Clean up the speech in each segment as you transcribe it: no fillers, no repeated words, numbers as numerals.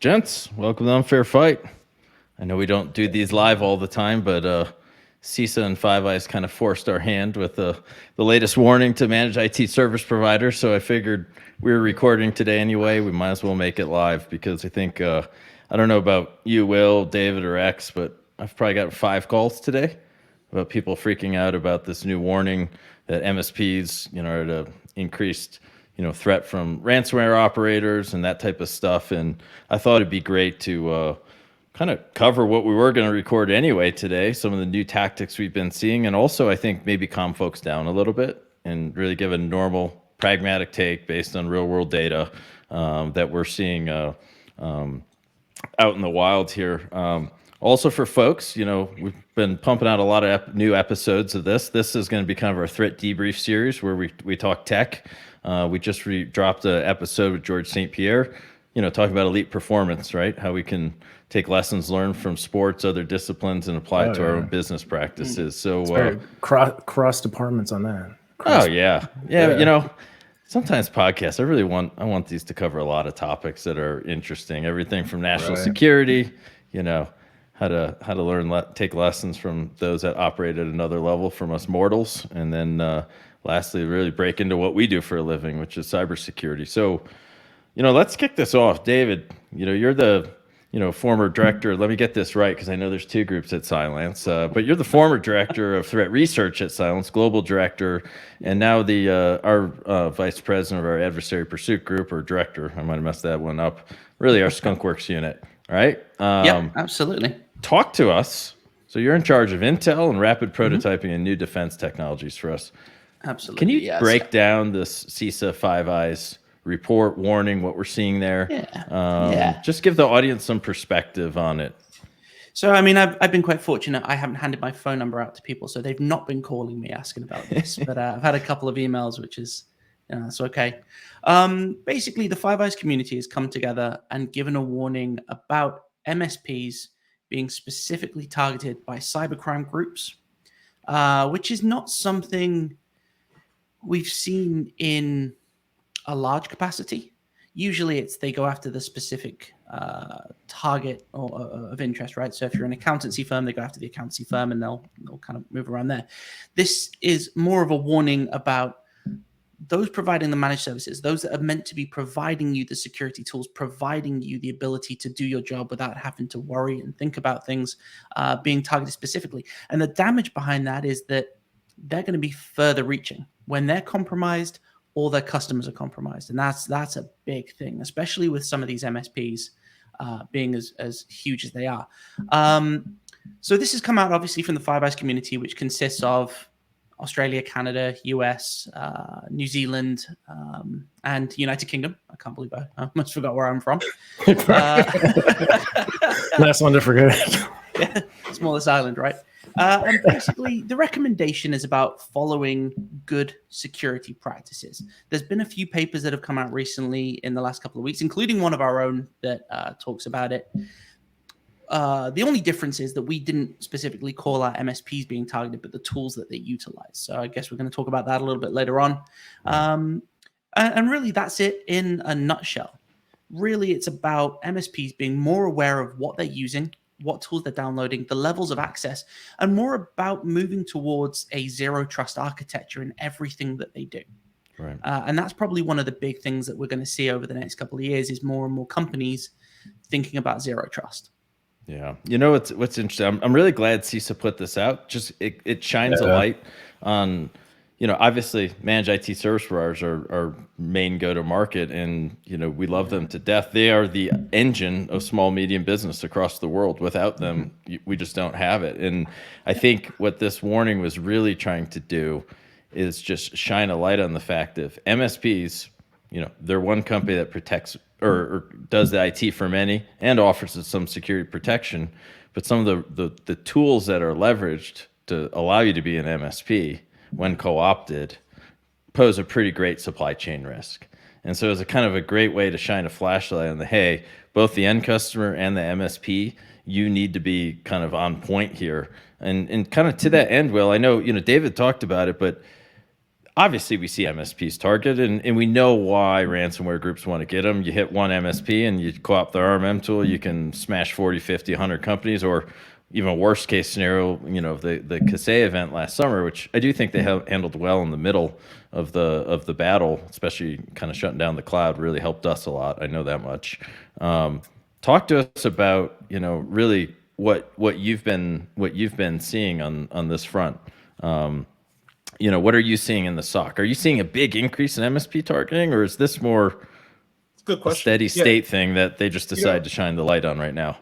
Gents, welcome to Unfair Fight. I know we don't do these live all the time, but CISA and Five Eyes kind of forced our hand with the latest warning to managed IT service providers. So I figured we were recording today anyway. We might as well make it live because I think, I don't know about you, Will, David, or X, but I've probably got 5 calls today about people freaking out about this new warning that MSPs, are at an increased threat from ransomware operators and that type of stuff. And I thought it'd be great to kind of cover what we were going to record anyway today, some of the new tactics we've been seeing, and also I think maybe calm folks down a little bit and really give a normal, pragmatic take based on real world data that we're seeing out in the wild here. Also for folks, we've been pumping out a lot of new episodes of this. This is going to be kind of our threat debrief series where we talk tech. We just dropped an episode with George St. Pierre, talking about elite performance, right? How we can take lessons learned from sports, other disciplines, and apply it to our own business practices. So very cross departments on that. Yeah. Sometimes podcasts, I want these to cover a lot of topics that are interesting. Everything from national security, how to learn, take lessons from those that operate at another level from us mortals, and then lastly, really break into what we do for a living, which is cybersecurity. So, let's kick this off. David, you're the former director. Let me get this right because I know there's 2 groups at Cylance, but you're the former director of threat research at Cylance, global director, and now our vice president of our adversary pursuit group, or director. I might have messed that one up. Really, our skunkworks unit, right? Yeah, absolutely. Talk to us. So you're in charge of intel and rapid prototyping and new defense technologies for us. Absolutely. Can you break down this CISA Five Eyes report warning, what we're seeing there? Yeah. Just give the audience some perspective on it. So, I've been quite fortunate. I haven't handed my phone number out to people, so they've not been calling me asking about this. But I've had a couple of emails, which is, that's okay. Basically, the Five Eyes community has come together and given a warning about MSPs being specifically targeted by cybercrime groups, which is not something we've seen in a large capacity. Usually they go after the specific target of interest, right? So if you're an accountancy firm, they go after the accountancy firm and they'll kind of move around there. This is more of a warning about those providing the managed services, those that are meant to be providing you the security tools, providing you the ability to do your job without having to worry and think about things being targeted specifically. And the damage behind that is that they're going to be further reaching when they're compromised. All their customers are compromised, and that's a big thing, especially with some of these MSPs being as huge as they are. So this has come out obviously from the Five Eyes community, which consists of Australia, Canada, US, New Zealand, and United Kingdom. I can't believe I almost forgot where I'm from. Last one to forget. Yeah, smallest island, right? And basically, the recommendation is about following good security practices. There's been a few papers that have come out recently in the last couple of weeks, including one of our own that talks about it. The only difference is that we didn't specifically call out MSPs being targeted, but the tools that they utilize. So I guess we're going to talk about that a little bit later on. And really, that's it in a nutshell. Really, it's about MSPs being more aware of what they're using, what tools they're downloading, the levels of access, and more about moving towards a zero trust architecture in everything that they do. Right. And that's probably one of the big things that we're going to see over the next couple of years is more and more companies thinking about zero trust. Yeah. What's interesting, I'm really glad CISA put this out. Just it shines a light on, obviously managed IT service providers are our main go-to-market, and, we love them to death. They are the engine of small, medium business across the world. Without them, we just don't have it. And I think what this warning was really trying to do is just shine a light on the fact of MSPs, they're one company that protects or does the IT for many and offers some security protection. But some of the tools that are leveraged to allow you to be an MSP when co-opted pose a pretty great supply chain risk. And so it's a kind of a great way to shine a flashlight on hey, both the end customer and the MSP, you need to be kind of on point here. And kind of to that end, Will, I know, David talked about it, but obviously we see MSPs targeted, and we know why ransomware groups want to get them. You hit one MSP and you co-op the RMM tool, you can smash 40, 50, 100 companies, or even worst case scenario, the Kaseya event last summer, which I do think they handled well in the middle of the battle, especially kind of shutting down the cloud really helped us a lot. I know that much. Talk to us about, really what you've been seeing on this front. What are you seeing in the SOC? Are you seeing a big increase in MSP targeting, or is this more Good question. a steady state thing that they just decide to shine the light on right now?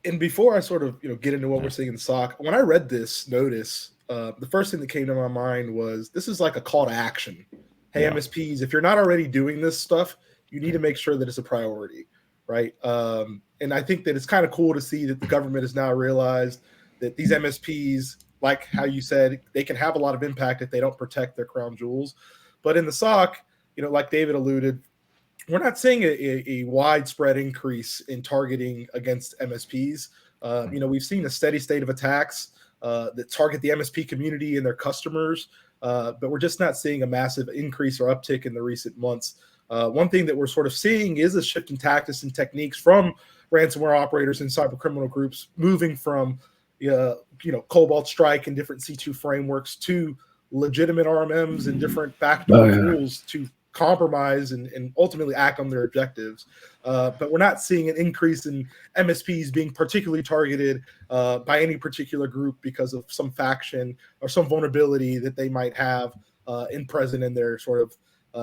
And before I sort of get into what we're seeing in the SOC, when I read this notice, the first thing that came to my mind was this is like a call to action. Hey, MSPs, if you're not already doing this stuff, you need to make sure that it's a priority, right? And I think that it's kind of cool to see that the government has now realized that these MSPs, like how you said, they can have a lot of impact if they don't protect their crown jewels. But in the SOC, like David alluded, we're not seeing a widespread increase in targeting against MSPs. We've seen a steady state of attacks that target the MSP community and their customers, but we're just not seeing a massive increase or uptick in the recent months. One thing that we're sort of seeing is a shift in tactics and techniques from ransomware operators and cyber criminal groups moving from Cobalt Strike and different C2 frameworks to legitimate RMMs and different backdoor tools to compromise and ultimately act on their objectives. But we're not seeing an increase in MSPs being particularly targeted by any particular group because of some faction or some vulnerability that they might have present in their sort of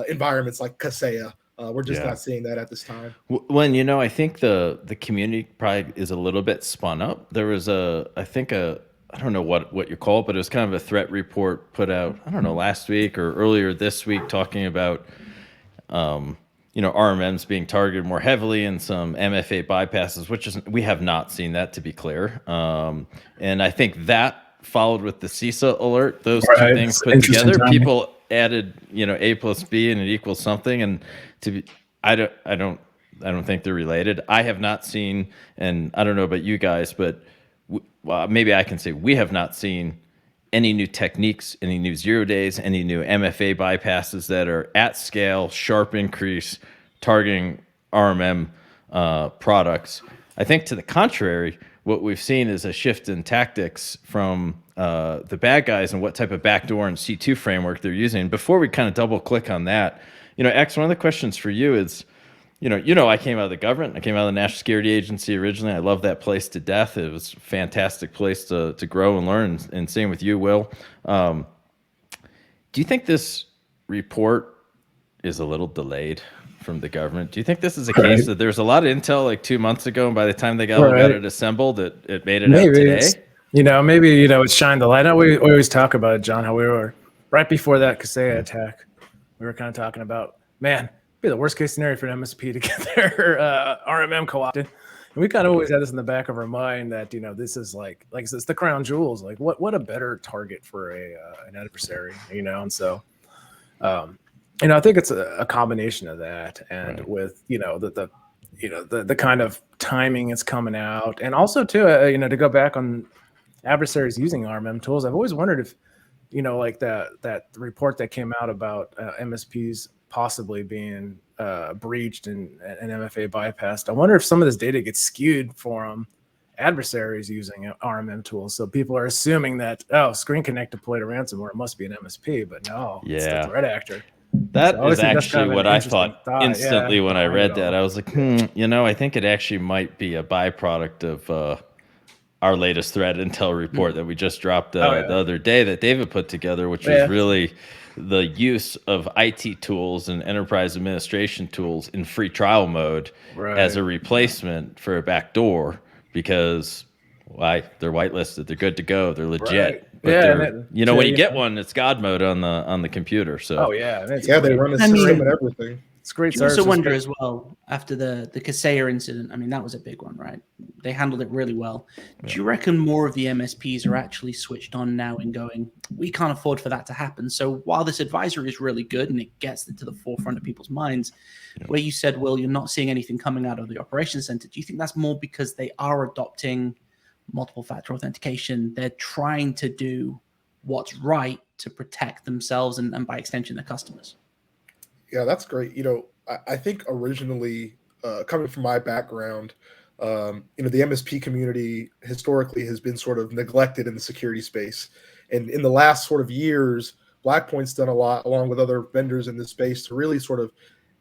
environments like Kaseya. We're just not seeing that at this time. When, I think the community probably is a little bit spun up. There was I don't know what you call it, but it was kind of a threat report put out, I don't know, last week or earlier this week, talking about, RMMs being targeted more heavily and some MFA bypasses, we have not seen that, to be clear. And I think that followed with the CISA alert, those two things put together, timing. People added, A plus B and it equals something. And I don't think they're related. I have not seen, and I don't know about you guys, but maybe I can say we have not seen any new techniques, any new 0 days, any new MFA bypasses that are at scale, sharp increase, targeting RMM products. I think to the contrary, what we've seen is a shift in tactics from the bad guys and what type of backdoor and C2 framework they're using. Before we kind of double click on that, X, one of the questions for you is, I came out of the government. I came out of the National Security Agency originally. I love that place to death. It was a fantastic place to grow and learn. And same with you, Will. Do you think this report is a little delayed from the government? Do you think this is a case that there's a lot of intel like 2 months ago, and by the time they got it assembled, it made it out today? Maybe it's shined the light. We always talk about it, John, how we were right before that Kaseya attack. We were kind of talking about, man, be the worst case scenario for an MSP to get their RMM co-opted. And we kind of always had this in the back of our mind that, this is like I said, it's the crown jewels. Like what a better target for an adversary, and so, I think it's a combination of that. And with, the kind of timing it's coming out. And also too, to go back on adversaries using RMM tools, I've always wondered if, like that report that came out about MSPs possibly being breached and an MFA bypassed. I wonder if some of this data gets skewed from adversaries using RMM tools. So people are assuming that, Screen Connect deployed a ransomware, it must be an MSP, but no, it's the threat actor. That is actually what I thought instantly when I read that. I was like, I think it actually might be a byproduct of our latest threat intel report that we just dropped the other day that David put together, which was really the use of IT tools and enterprise administration tools in free trial mode as a replacement for a backdoor, because they're whitelisted, they're good to go, they're legit. But when you get one, it's God mode on the computer. So they run a system and everything. It's great. I also wonder as well, after the Kaseya incident, I mean, that was a big one, right? They handled it really well. Do you reckon more of the MSPs are actually switched on now and going, we can't afford for that to happen? So while this advisory is really good and it gets it to the forefront of people's minds, where you said, Will, you're not seeing anything coming out of the operations center, do you think that's more because they are adopting multiple factor authentication? They're trying to do what's right to protect themselves and by extension, their customers. Yeah, that's great. I think originally, coming from my background, the MSP community historically has been sort of neglected in the security space. And in the last sort of years, Blackpoint's done a lot along with other vendors in this space to really sort of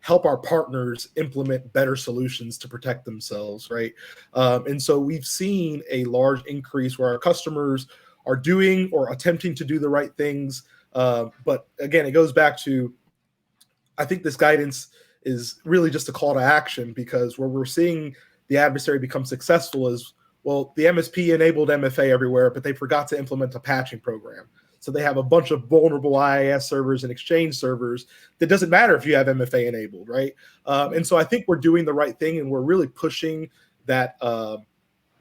help our partners implement better solutions to protect themselves, right? And so we've seen a large increase where our customers are doing or attempting to do the right things. But again, it goes back to, I think this guidance is really just a call to action, because where we're seeing the adversary become successful is, well, the MSP enabled MFA everywhere, but they forgot to implement a patching program. So they have a bunch of vulnerable IIS servers and Exchange servers that doesn't matter if you have MFA enabled, right? And so I think we're doing the right thing, and we're really pushing that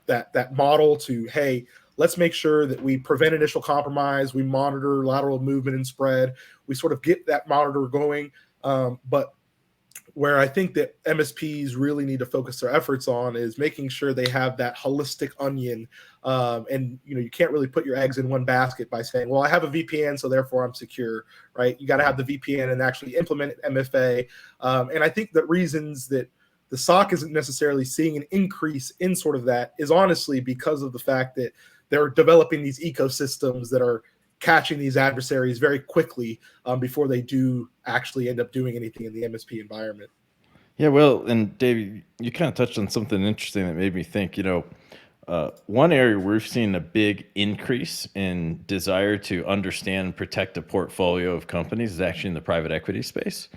that model to, hey, let's make sure that we prevent initial compromise, we monitor lateral movement and spread, we sort of get that monitor going. But where I think that MSPs really need to focus their efforts on is making sure they have that holistic onion. And you can't really put your eggs in one basket by saying, well, I have a VPN, so therefore I'm secure, right? You got to have the VPN and actually implement MFA. And I think that reasons that the SOC isn't necessarily seeing an increase in sort of that is honestly because of the fact that they're developing these ecosystems that are catching these adversaries very quickly before they do actually end up doing anything in the MSP environment. Yeah, well, and Dave, you kind of touched on something interesting that made me think, one area we've seen a big increase in desire to understand and protect a portfolio of companies is actually in the private equity space.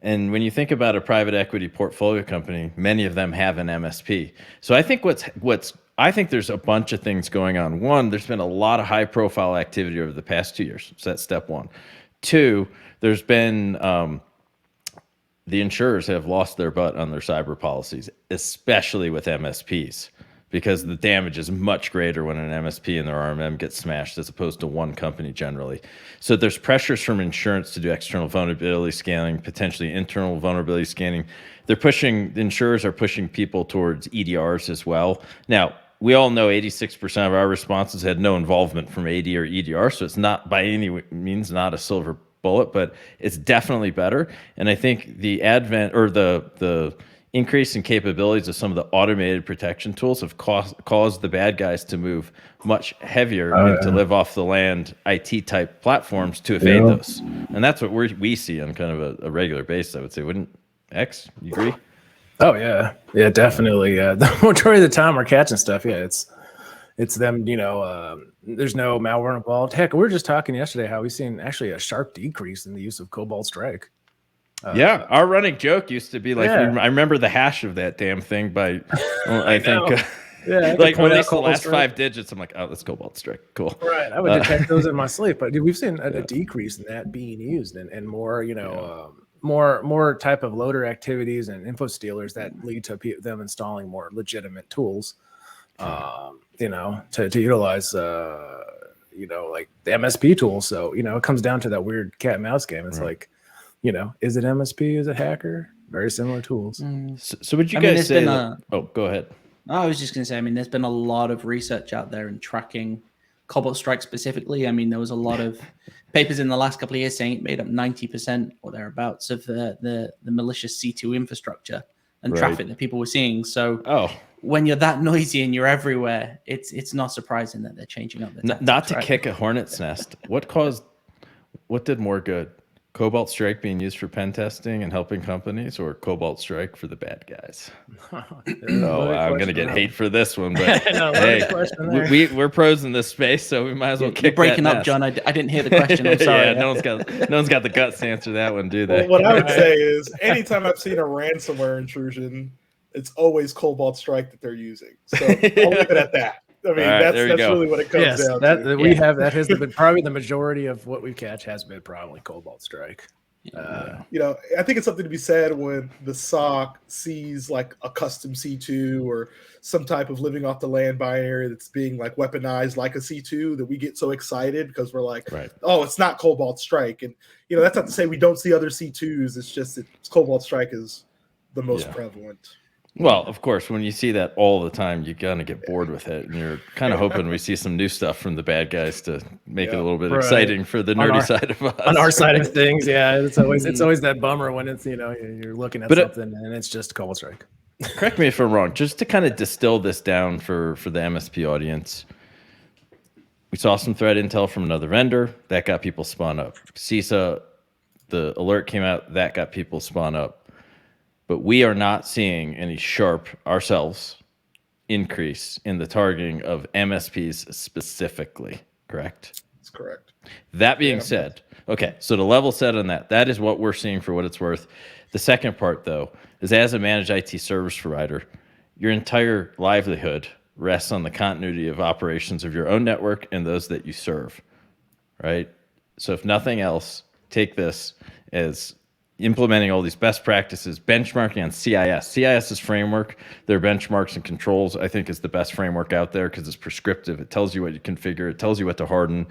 And when you think about a private equity portfolio company, many of them have an MSP. So I think I think there's a bunch of things going on. One, there's been a lot of high profile activity over the past 2 years. So that's step one. Two, there's been the insurers have lost their butt on their cyber policies, especially with MSPs, because the damage is much greater when an MSP and their RMM gets smashed as opposed to one company generally. So there's pressures from insurance to do external vulnerability scanning, potentially internal vulnerability scanning. The insurers are pushing people towards EDRs as well. Now, we all know 86% of our responses had no involvement from AD or EDR, so it's not by any means not a silver bullet, but it's definitely better. And I think the advent or the increase in capabilities of some of the automated protection tools have caused the bad guys to move much heavier into live off the land IT type platforms to evade those. And that's what we see on kind of a regular basis, I would say. Wouldn't X, you agree? Oh yeah, definitely. The majority of the time we're catching stuff. Yeah, it's them. There's no malware involved. Heck, we were just talking yesterday how we've seen actually a sharp decrease in the use of Cobalt Strike. Yeah, our running joke used to be like, I remember the hash of that damn thing by, I think, like when it's the last 5 digits, I'm like, oh, that's Cobalt Strike. Cool. Right, I would detect those in my sleep. But we've seen a decrease in that being used, and more, more type of loader activities and info stealers that lead to them installing more legitimate tools, to utilize, like the MSP tools. So, it comes down to that weird cat and mouse game. It's like, is it MSP? Is it hacker? Very similar tools. So would you guys say go ahead. I was just going to say, there's been a lot of research out there in tracking Cobalt Strike specifically. There was a lot of papers in the last couple of years saying it made up 90% or thereabouts of the malicious C2 infrastructure and traffic that people were seeing. So when you're that noisy and you're everywhere, it's not surprising that they're changing up. Not to kick a hornet's nest. What did more good? Cobalt Strike being used for pen testing and helping companies, or Cobalt Strike for the bad guys? I'm going to get hate for this one, but hey, we're pros in this space, so we might as well kick You're breaking that up, John. I didn't hear the question. I'm sorry. Yeah, no one's got the guts to answer that one, do they? Well, what I would say is, anytime I've seen a ransomware intrusion, it's always Cobalt Strike that they're using. So I'll leave it at that. That's really what it comes down to. That has been probably the majority of what we catch has been probably Cobalt Strike. I think it's something to be said when the SOC sees like a custom C2 or some type of living off the land binary that's being like weaponized like a C2, that we get so excited because we're like, oh, it's not Cobalt Strike. And, that's not to say we don't see other C2s. It's just that Cobalt Strike is the most prevalent. Well, of course, when you see that all the time, you're gonna get bored with it, and you're kind of hoping we see some new stuff from the bad guys to make it a little bit Right. exciting for the nerdy side of us. On our side of things, yeah, it's always that bummer when it's you're looking at something and it's just Cobalt Strike. Correct me if I'm wrong. Just to kind of distill this down for the MSP audience, we saw some threat intel from another vendor that got people spun up. CISA, the alert came out that got people spun up, but we are not seeing any sharp ourselves increase in the targeting of MSPs specifically. Correct? That's correct. That being said, okay, so to level set on that, that is what we're seeing for what it's worth. The second part, though, is as a managed IT service provider, your entire livelihood rests on the continuity of operations of your own network and those that you serve, right? So if nothing else, take this as implementing all these best practices, benchmarking on CIS. CIS's framework, their benchmarks and controls, I think is the best framework out there because it's prescriptive. It tells you what you configure. It tells you what to harden.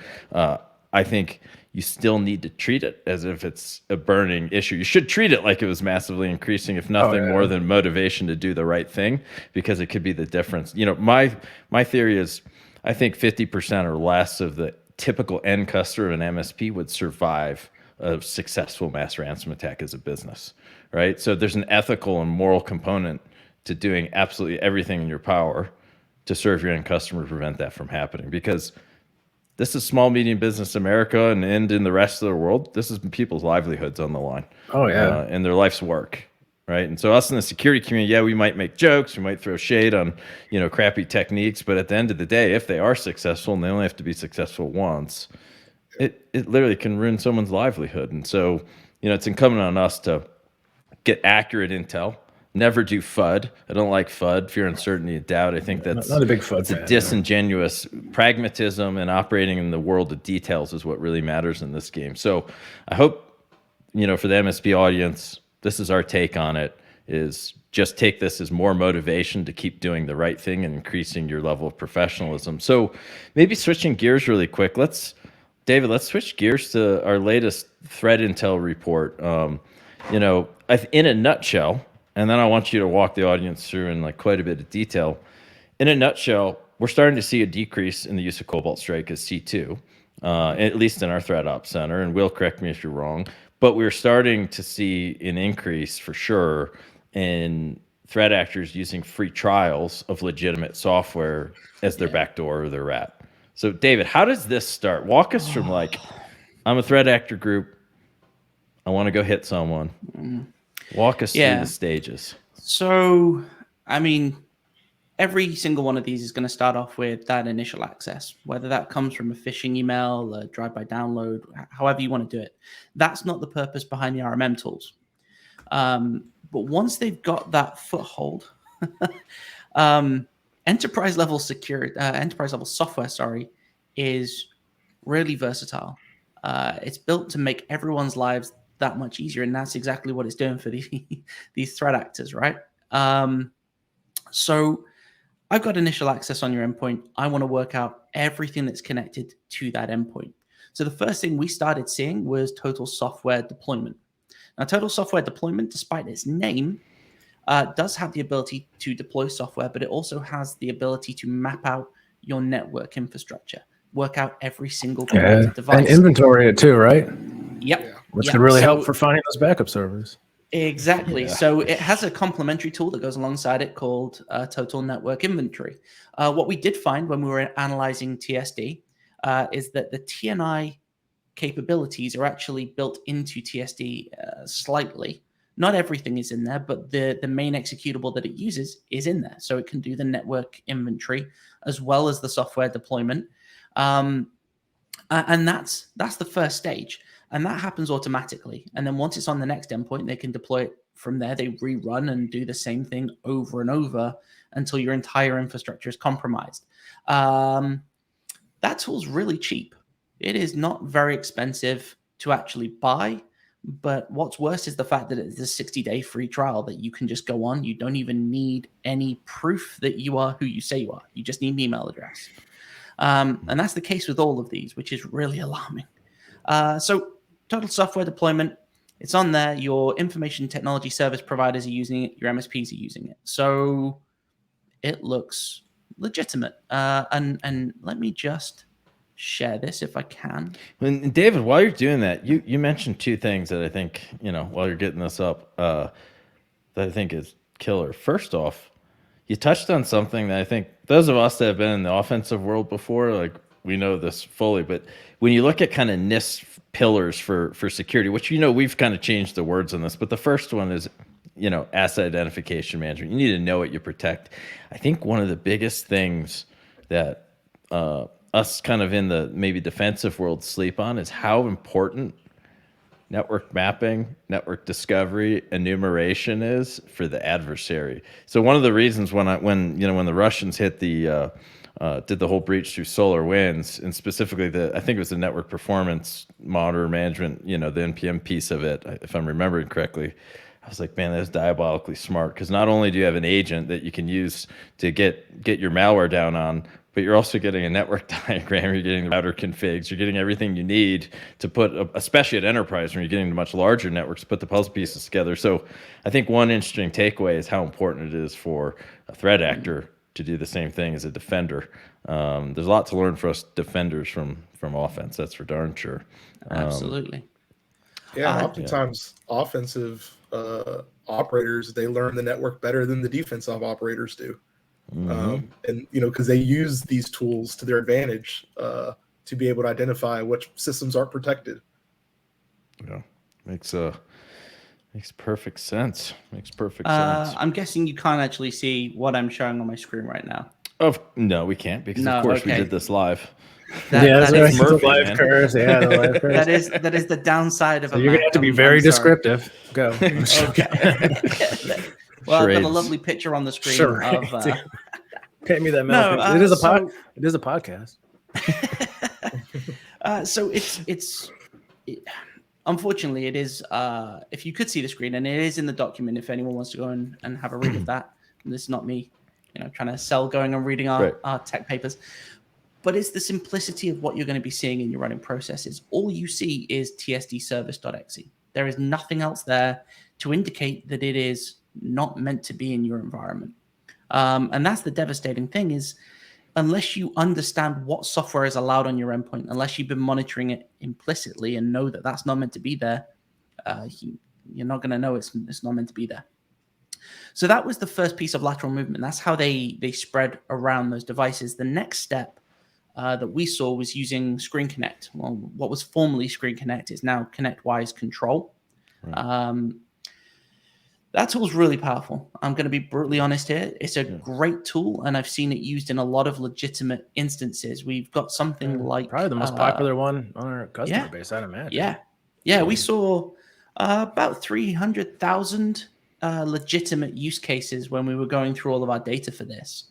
I think you still need to treat it as if it's a burning issue. You should treat it like it was massively increasing, if nothing more than motivation to do the right thing, because it could be the difference. You know, my theory is I think 50% or less of the typical end customer of an MSP would survive a successful mass ransom attack as a business, right? So there's an ethical and moral component to doing absolutely everything in your power to serve your end customer, prevent that from happening, because this is small, medium business America and in the rest of the world. This is people's livelihoods on the line. Oh, yeah. And their life's work, right? And so us in the security community, yeah, we might make jokes, we might throw shade on, crappy techniques, but at the end of the day, if they are successful, and they only have to be successful once, it literally can ruin someone's livelihood. And so, it's incumbent on us to get accurate intel. Never do FUD. I don't like FUD, fear, uncertainty, and doubt. I think that's not a big FUD. It's a disingenuous pragmatism, and operating in the world of details is what really matters in this game. So I hope, for the MSP audience, this is our take on it, is just take this as more motivation to keep doing the right thing and increasing your level of professionalism. So maybe switching gears really quick. David, let's switch gears to our latest threat intel report. In a nutshell, and then I want you to walk the audience through in quite a bit of detail. In a nutshell, we're starting to see a decrease in the use of Cobalt Strike as C2, at least in our threat ops center. And Will, correct me if you're wrong, but we're starting to see an increase for sure in threat actors using free trials of legitimate software as their backdoor or their rat. So, David, how does this start? Walk us from I'm a threat actor group. I want to go hit someone. Walk us through the stages. So, every single one of these is going to start off with that initial access, whether that comes from a phishing email, a drive-by download, however you want to do it. That's not the purpose behind the RMM tools. But once they've got that foothold, enterprise level software, is really versatile. It's built to make everyone's lives that much easier, and that's exactly what it's doing for these threat actors, right? So I've got initial access on your endpoint. I want to work out everything that's connected to that endpoint. So the first thing we started seeing was total software deployment. Now, total software deployment, despite its name, does have the ability to deploy software, but it also has the ability to map out your network infrastructure, work out every single connected device. And inventory it too, right? Yep. Which could really help for finding those backup servers. Exactly. Yeah. So it has a complementary tool that goes alongside it called Total Network Inventory. What we did find when we were analyzing TSD is that the TNI capabilities are actually built into TSD slightly. Not everything is in there, but the main executable that it uses is in there. So it can do the network inventory as well as the software deployment. And that's the first stage. And that happens automatically. And then once it's on the next endpoint, they can deploy it from there. They rerun and do the same thing over and over until your entire infrastructure is compromised. That tool's really cheap. It is not very expensive to actually buy. But what's worse is the fact that it's a 60-day free trial that you can just go on. You don't even need any proof that you are who you say you are. You just need an email address. And that's the case with all of these, which is really alarming. So total software deployment, It's on there. Your information technology service providers are using it. Your MSPs are using it. So it looks legitimate. And let me just share this if I can. And David, while you're doing that, you mentioned two things that I think, while you're getting this up, that I think is killer. First off, you touched on something that I think those of us that have been in the offensive world before, like, we know this fully, but when you look at kind of NIST pillars for security, which, we've kind of changed the words on this, but the first one is, asset identification management. You need to know what you protect. I think one of the biggest things that us kind of in the maybe defensive world sleep on is how important network mapping, network discovery, enumeration is for the adversary. So one of the reasons when the Russians hit the did the whole breach through SolarWinds, and specifically I think it was the network performance monitor management, the NPM piece of it, if I'm remembering correctly. I was like, man, that's diabolically smart, because not only do you have an agent that you can use to get your malware down on, but you're also getting a network diagram, you're getting router configs, you're getting everything you need to put, especially at enterprise, when you're getting to much larger networks, to put the puzzle pieces together. So I think one interesting takeaway is how important it is for a threat actor to do the same thing as a defender. There's a lot to learn for us defenders from offense, that's for darn sure. Absolutely. Yeah, oftentimes offensive operators, they learn the network better than the defensive operators do. And because they use these tools to their advantage to be able to identify which systems aren't protected. Yeah, makes perfect sense. Makes perfect sense. I'm guessing you can't actually see what I'm showing on my screen right now. No, we can't, because of course we did this live. That's Murphy, the live man. curves. Yeah, the live curves. that is the downside of So a you're gonna Mac. have to be I'm very sorry. descriptive. Go. Okay. Well, I've got a Charades. lovely picture on the screen Charades. of. Pay me that No, metal. It is a podcast. So unfortunately, it is. If you could see the screen, and it is in the document, if anyone wants to go and have a read of that. And this is not me, trying to sell going and reading our tech papers. But it's the simplicity of what you're going to be seeing in your running processes. All you see is tsdservice.exe. There is nothing else there to indicate that it is not meant to be in your environment. And that's the devastating thing, is unless you understand what software is allowed on your endpoint, unless you've been monitoring it implicitly and know that that's not meant to be there, you're not going to know it's not meant to be there. So that was the first piece of lateral movement. That's how they spread around those devices. The next step that we saw was using Screen Connect. Well, what was formerly Screen Connect is now ConnectWise Control. Right. That tool's really powerful. I'm going to be brutally honest here. It's a great tool, and I've seen it used in a lot of legitimate instances. We've got something like probably the most popular one on our customer base, I'd imagine. Yeah. We saw about 300,000 legitimate use cases when we were going through all of our data for this.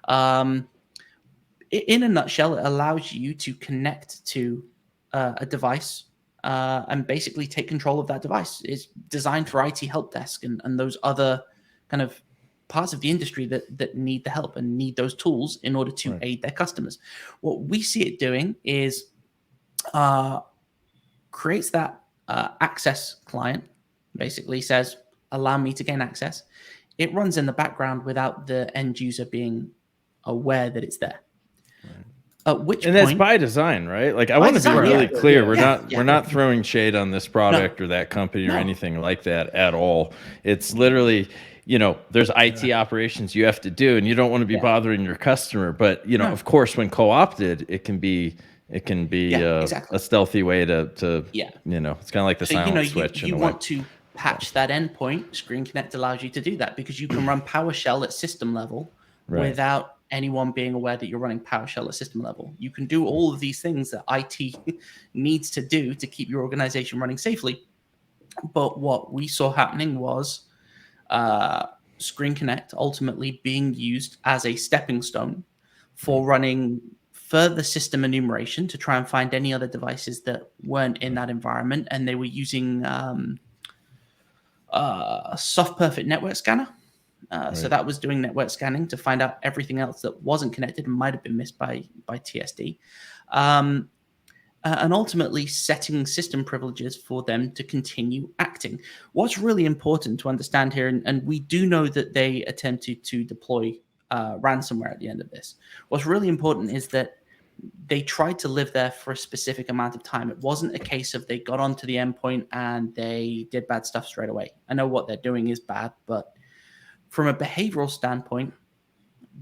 In a nutshell, it allows you to connect to a device and basically take control of that device. It's designed for IT help desk and those other kind of parts of the industry that need the help and need those tools in order to aid their customers. What we see it doing is creates that access client, basically says, allow me to gain access. It runs in the background without the end user being aware that it's there. At which point, that's by design, right? Like, I want to be really clear. We're not throwing shade on this product or that company or anything like that at all. It's literally, there's IT operations you have to do, and you don't want to be bothering your customer. But of course, when co-opted, it can be a stealthy way to it's kind of like the silent switch. You want to patch that endpoint. Screen Connect allows you to do that because you can run PowerShell at system level without anyone being aware that you're running PowerShell at system level. You can do all of these things that IT needs to do to keep your organization running safely. But what we saw happening was Screen Connect ultimately being used as a stepping stone for running further system enumeration to try and find any other devices that weren't in that environment. And they were using soft perfect network scanner. So that was doing network scanning to find out everything else that wasn't connected and might have been missed by TSD. and ultimately setting system privileges for them to continue acting. What's really important to understand here, and we do know that they attempted to deploy ransomware at the end of this. What's really important is that they tried to live there for a specific amount of time. It wasn't a case of they got onto the endpoint and they did bad stuff straight away. I know what they're doing is bad, but from a behavioral standpoint,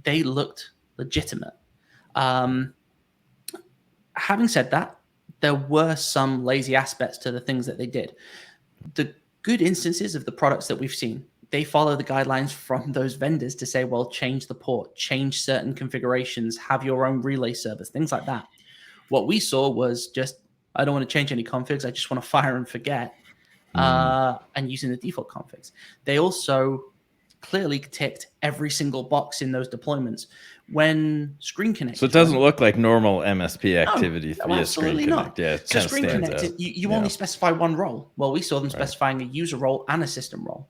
they looked legitimate. Having said that, there were some lazy aspects to the things that they did. The good instances of the products that we've seen, they follow the guidelines from those vendors to say, well, change the port, change certain configurations, have your own relay service, things like that. What we saw was just, I don't want to change any configs. I just want to fire and forget, and using the default configs. They also clearly ticked every single box in those deployments. When Screen Connect, so it doesn't look like normal MSP activity via Screen Connect. Not. Yeah, it so kind of Screen stands Connect, out. you only specify one role. Well, we saw them specifying a user role and a system role.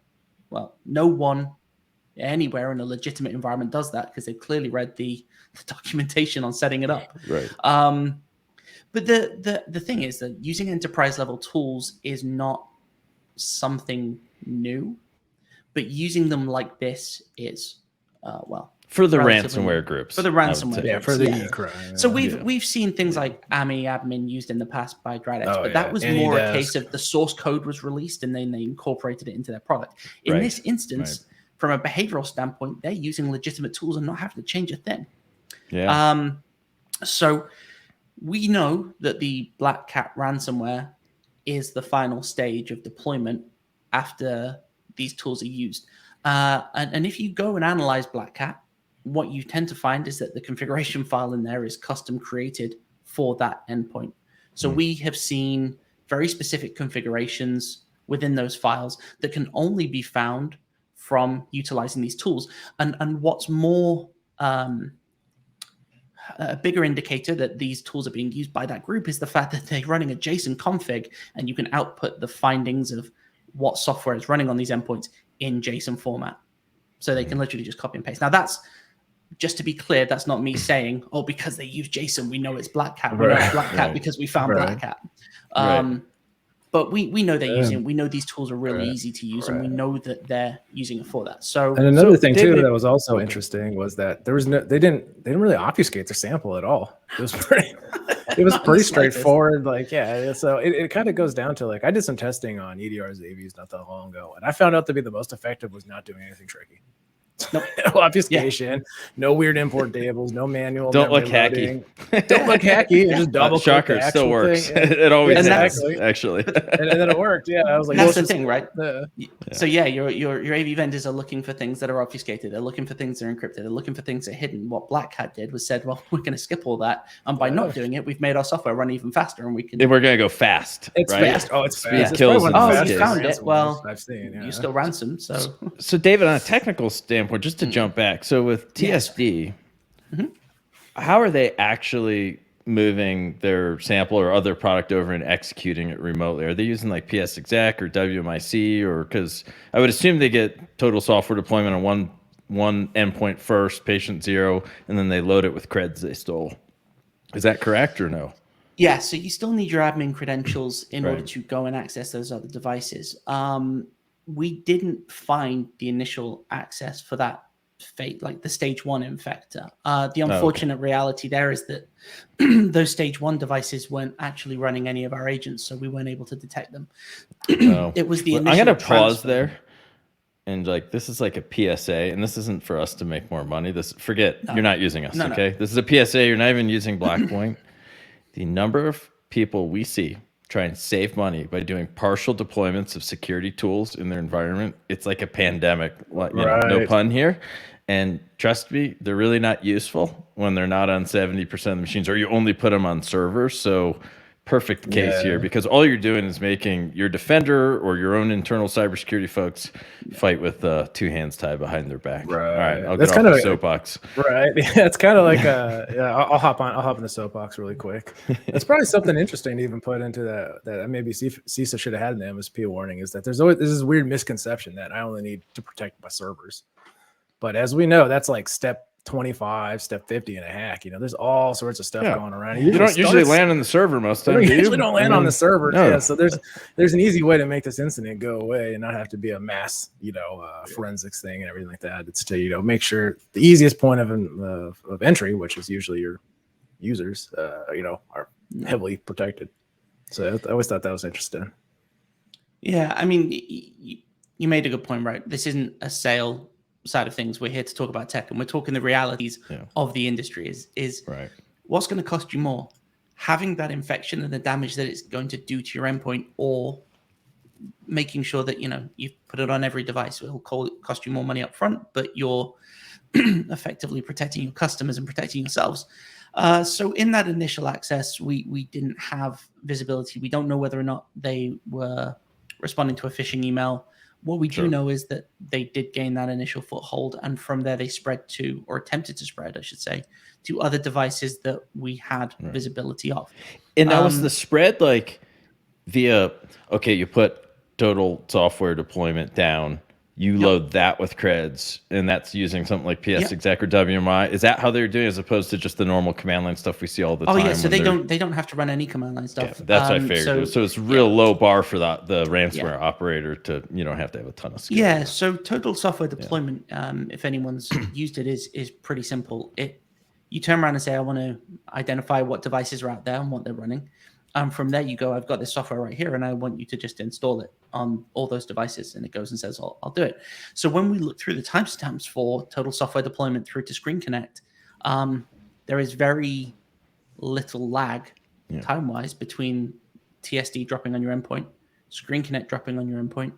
Well, no one anywhere in a legitimate environment does that because they've clearly read the documentation on setting it up. Right. But the thing is that using enterprise level tools is not something new, but using them like this is, for the relatively ransomware groups. For the ransomware Yeah, groups, for the yeah. e-crime. So we've seen things like AMI admin used in the past by Drydex, but that was more a case of the source code was released and then they incorporated it into their product. In this instance, from a behavioral standpoint, they're using legitimate tools and not having to change a thing. Yeah. So we know that the BlackCat ransomware is the final stage of deployment after these tools are used. And if you go and analyze BlackCat, what you tend to find is that the configuration file in there is custom created for that endpoint. So we have seen very specific configurations within those files that can only be found from utilizing these tools. And what's more, a bigger indicator that these tools are being used by that group is the fact that they're running a JSON config and you can output the findings of what software is running on these endpoints in JSON format. So they can literally just copy and paste. Now that's, just to be clear, that's not me saying, oh, because they use JSON, we know it's BlackCat. We know it's BlackCat because we found BlackCat. But we know they're using, we know these tools are really easy to use, and we know that they're using it for that. So, and another thing too that was also interesting was that there was no, they didn't really obfuscate their sample at all. It was pretty straightforward. Like, yeah, so it kind of goes down to, like, I did some testing on EDR's AVs not that long ago, and I found out to be the most effective was not doing anything tricky. No obfuscation, no weird import tables, no manual. Don't look hacky. Don't look hacky. And just double Shocker, it still works. It always does, actually. and then it worked. Yeah, I was like, that's the thing, right? So yeah, your AV vendors are looking for things that are obfuscated. They're looking for things that are encrypted. They're looking for things that are hidden. What BlackCat did was said, well, we're going to skip all that, and by not doing it, we've made our software run even faster, and we're going to go fast. It's fast. Oh, it's fast. Kills you found it. Well, I've seen. You still ransomed. So David, on a technical standpoint, just to jump back. So with TSD, how are they actually moving their sample or other product over and executing it remotely? Are they using like PS exec or WMIC, or, because I would assume they get total software deployment on one endpoint first, patient 0, and then they load it with creds they stole. Is that correct or no? Yeah, so you still need your admin credentials in order to go and access those other devices. We didn't find the initial access for that like the stage 1 infector. The unfortunate reality there is that those stage 1 devices weren't actually running any of our agents, so we weren't able to detect them. It was the initial. I'm going to pause there. And like, this is like a PSA, and this isn't for us to make more money. You're not using us, okay? This is a PSA. You're not even using Blackpoint. The number of people we see try and save money by doing partial deployments of security tools in their environment, it's like a pandemic. No pun here. And trust me, they're really not useful when they're not on 70% of the machines, or you only put them on servers. So perfect case here, because all you're doing is making your defender or your own internal cybersecurity folks fight with 2 hands tied behind their back. All right, I'll get off the soapbox. Right, yeah, it's kind of like I'll hop in the soapbox really quick. It's probably something interesting to even put into that maybe CISA should have had in the MSP warning, is that there's always this weird misconception that I only need to protect my servers. But as we know, that's like step 25, step 50 in a hack. There's all sorts of stuff Yeah. going around. You don't usually land on the server most You times. usually don't land on the server. No. Yeah, so there's an easy way to make this incident go away and not have to be a mass, forensics thing and everything like that. It's to make sure the easiest point of entry, which is usually your users, are heavily protected. So I always thought that was interesting. Yeah, I mean, you made a good point, right? This isn't a sale side of things. We're here to talk about tech, and we're talking the realities of the industry. Is right. What's going to cost you more, having that infection and the damage that it's going to do to your endpoint, or making sure that you put it on every device? It'll cost you more money up front, but you're effectively protecting your customers and protecting yourselves. So in that initial access, we didn't have visibility. We don't know whether or not they were responding to a phishing email. What we do know is that they did gain that initial foothold, and from there they spread to, or attempted to spread, I should say, to other devices that we had visibility of. And that was the spread, like via, you put total software deployment down, you load that with creds, and that's using something like PSExec or WMI. Is that how they're doing, as opposed to just the normal command line stuff we see all the time? Oh yeah, so they don't have to run any command line stuff. Yeah, that's what I figured. So it's real low bar for the ransomware operator to have to have a ton of skill. Yeah, so total software deployment, if anyone's used it, is pretty simple. You turn around and say, I want to identify what devices are out there and what they're running. From there you go, I've got this software right here, and I want you to just install it on all those devices. And it goes and says, I'll do it. So when we look through the timestamps for total software deployment through to Screen Connect, there is very little lag time-wise between TSD dropping on your endpoint, Screen Connect dropping on your endpoint,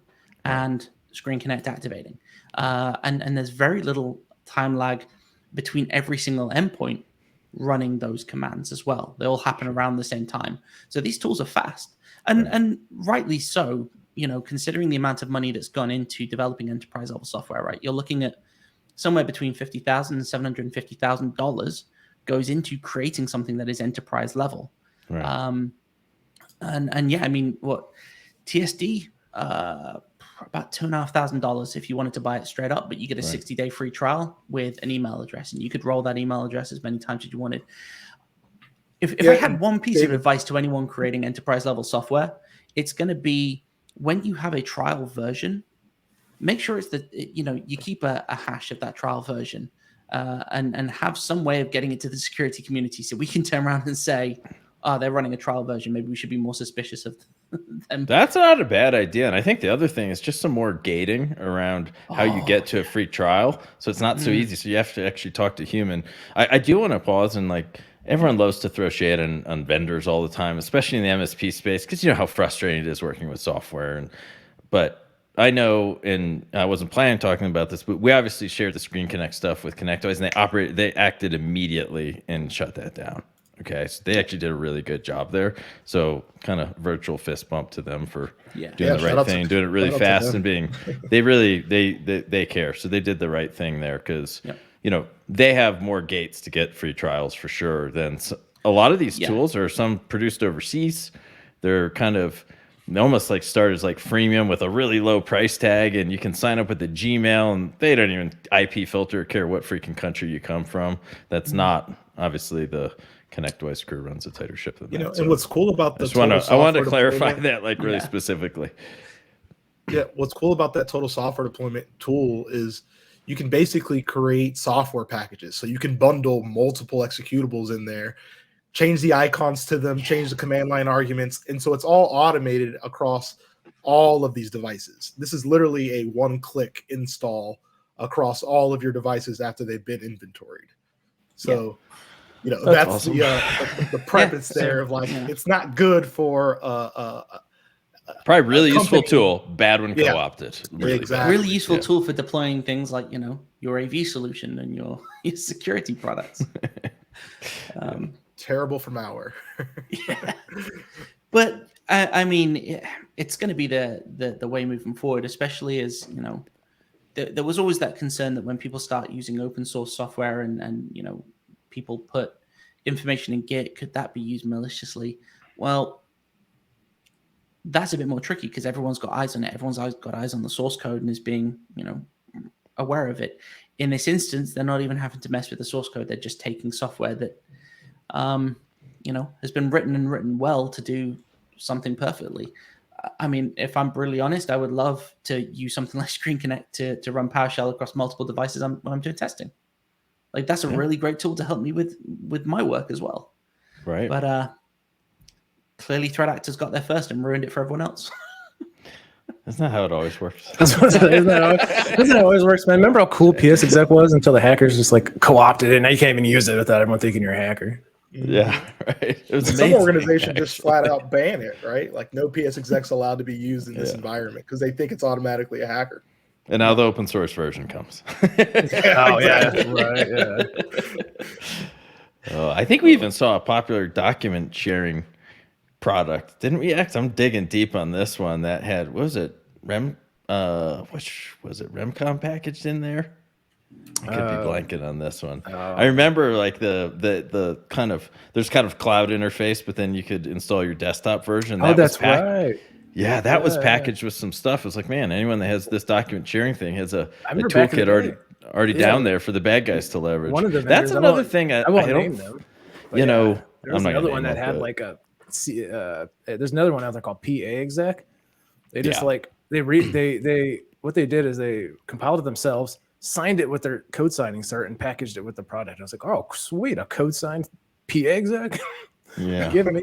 and Screen Connect activating. And there's very little time lag between every single endpoint running those commands as well. They all happen around the same time. So these tools are fast, and rightly so, considering the amount of money that's gone into developing enterprise level software, right? You're looking at somewhere between $50,000 and $750,000 goes into creating something that is enterprise level. Right. I mean, what TSD, about $2,500 if you wanted to buy it straight up, but you get a 60-day free trial with an email address, and you could roll that email address as many times as you wanted. If I had one piece of advice to anyone creating enterprise level software, it's going to be, when you have a trial version, make sure it's you keep a hash of that trial version, and have some way of getting it to the security community, so we can turn around and say, they're running a trial version, maybe we should be more suspicious of them. That's not a bad idea. And I think the other thing is just some more gating around how you get to a free trial. So it's not so easy. So you have to actually talk to human. I do want to pause, and everyone loves to throw shade on vendors all the time, especially in the MSP space, because you know how frustrating it is working with software. But I know, and I wasn't planning on talking about this, but we obviously shared the Screen Connect stuff with ConnectOS, and they acted immediately and shut that down. Okay, so they actually did a really good job there. So kind of virtual fist bump to them for doing the right thing, doing it really fast, and they care. So they did the right thing there, because they have more gates to get free trials for sure than a lot of these tools are some produced overseas. They're kind of almost like start as like freemium with a really low price tag, and you can sign up with the Gmail, and they don't even IP filter or care what freaking country you come from. That's not obviously the ConnectOS crew runs a tighter ship than that. And what's cool about the I wanted to clarify that really specifically. Yeah, what's cool about that total software deployment tool is you can basically create software packages. So you can bundle multiple executables in there, change the icons to them, change the command line arguments. And so it's all automated across all of these devices. This is literally a one-click install across all of your devices after they've been inventoried. So that's awesome. The preface there of it's not good for probably really useful tool, bad when co-opted. Really exactly. Really useful tool for deploying things like your AV solution and your security products. Terrible for malware. But I mean, it's going to be the way moving forward, especially as there was always that concern that when people start using open source software and people put information in Git, could that be used maliciously? Well, that's a bit more tricky, because everyone's got eyes on it. Everyone's got eyes on the source code and is being, aware of it. in this instance, they're not even having to mess with the source code. They're just taking software that, has been written well to do something perfectly. I mean, if I'm brutally honest, I would love to use something like Screen Connect to run PowerShell across multiple devices when I'm doing testing. Like that's a really great tool to help me with my work as well. Right. But clearly threat actors got there first and ruined it for everyone else. Isn't that how it always works? Isn't that how it always works, man? Remember how cool PS exec was until the hackers just like co-opted it, and now you can't even use it without everyone thinking you're a hacker. Yeah, right. It was Some amazing, organizations just actually. flat out ban it, right? Like no PS exec's allowed to be used in this environment because they think it's automatically a hacker. And now the open source version comes. Oh yeah, right. Yeah. I think we even saw a popular document sharing product, didn't we? I'm digging deep on this one that had, what was it, which was it, Remcom packaged in there? I could be blanking on this one. I remember like the kind of, there's kind of cloud interface, but then you could install your desktop version. That's right. Yeah, that was packaged with some stuff. It was like, man, anyone that has this document sharing thing has a remember back in the toolkit day. already down there for the bad guys to leverage. One of the That's vendors, another thing I won't don't, name them. But you know, there was I'm not another gonna one name that them, had but- like there's another one out there called PA exec. They just Yeah. like they what they did is they compiled it themselves, signed it with their code signing cert, and packaged it with the product. I was like, oh sweet, a code signed PA exec. Yeah. Give me.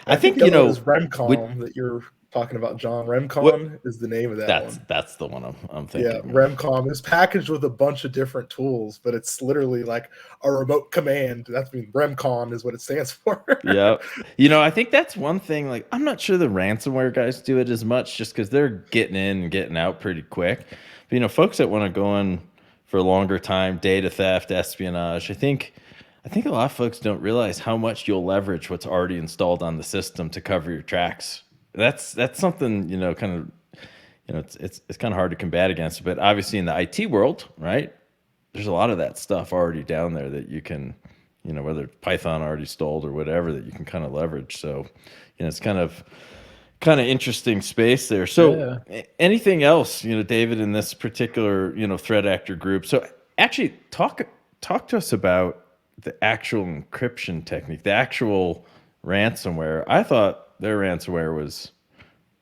I think, the you other know, is Remcom that you're talking about, John. Remcom is the name of that one. that's the one I'm thinking. Yeah, Remcom is packaged with a bunch of different tools, but it's literally like a remote command. That's Remcom is what it stands for. Yeah. You know, I think that's one thing. Like, I'm not sure the ransomware guys do it as much just because they're getting in and getting out pretty quick. But, you know, folks that want to go in for a longer time, data theft, espionage, I think a lot of folks don't realize how much you'll leverage what's already installed on the system to cover your tracks. That's something, you know, kind of, you know, it's kind of hard to combat against. But obviously in the IT world, right, there's a lot of that stuff already down there that you can, you know, whether Python already installed or whatever, that you can kind of leverage. So, you know, it's kind of interesting space there. So anything else, you know, David, in this particular, you know, threat actor group? So actually talk to us about the actual encryption technique, the actual ransomware. I thought their ransomware was